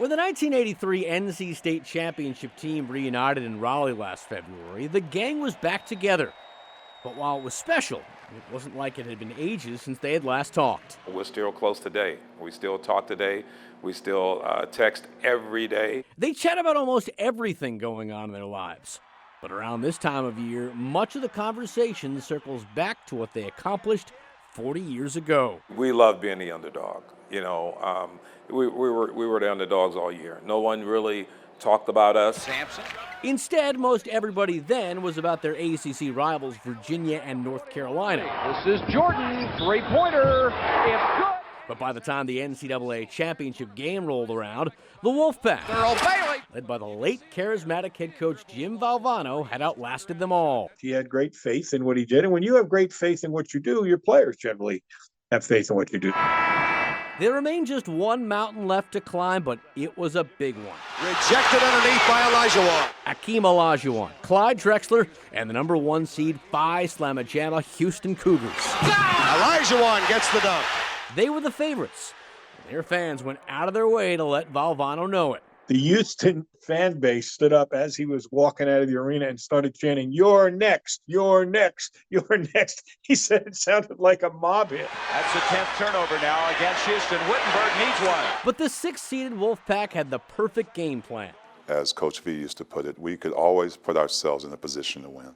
When the 1983 NC State Championship team reunited in Raleigh last February, the gang was back together. But while it was special, it wasn't like it had been ages since they had last talked. We're still close today. We still talk today. We still text every day. They chat about almost everything going on in their lives. But around this time of year, much of the conversation circles back to what they accomplished 40 years ago. We love being the underdog. You know, we were the underdogs all year. No one really talked about us. Sampson. Instead, most everybody then was about their ACC rivals, Virginia and North Carolina. This is Jordan, three-pointer. It's good. But by the time the NCAA championship game rolled around, the Wolfpack, Thurl Bailey, led by the late charismatic head coach Jim Valvano, had outlasted them all. He had great faith in what he did. And when you have great faith in what you do, your players generally have faith in what you do. There remained just one mountain left to climb, but it was a big one. Rejected underneath by Olajuwon. Akeem Olajuwon, Clyde Drexler, and the number 1 seed Phi Slama Jama Houston Cougars. Olajuwon gets the dunk. They were the favorites. Their fans went out of their way to let Valvano know it. The Houston fan base stood up as he was walking out of the arena and started chanting, "You're next, you're next, you're next." He said it sounded like a mob hit. That's the 10th turnover now against Houston. Wittenberg needs one. But the 6th-seeded Wolfpack had the perfect game plan. As Coach V used to put it, we could always put ourselves in a position to win.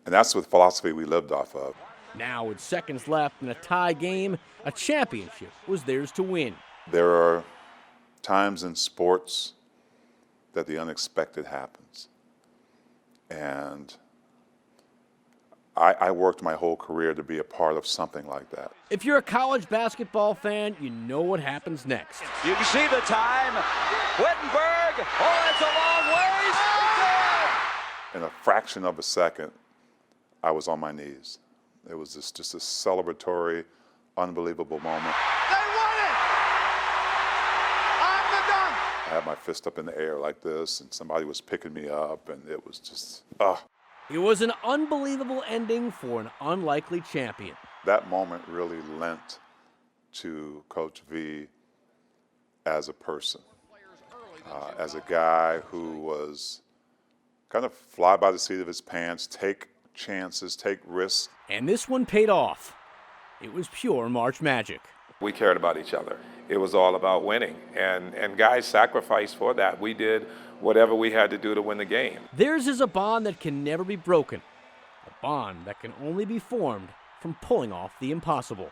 And that's the philosophy we lived off of. Now, with seconds left in a tie game, a championship was theirs to win. There are times in sports that the unexpected happens. And I worked my whole career to be a part of something like that. If you're a college basketball fan, you know what happens next. You can see the time. Wittenberg. Oh, that's a long ways. In a fraction of a second, I was on my knees. It was just a celebratory, unbelievable moment. They won it! On the dunk! I had my fist up in the air like this, and somebody was picking me up, and it was just, It was an unbelievable ending for an unlikely champion. That moment really lent to Coach V as a person, as a guy who was kind of fly by the seat of his pants, take chances, take risks. And this one paid off. It was pure March magic. We cared about each other. It was all about winning. And guys sacrificed for that. We did whatever we had to do to win the game. Theirs is a bond that can never be broken. A bond that can only be formed from pulling off the impossible.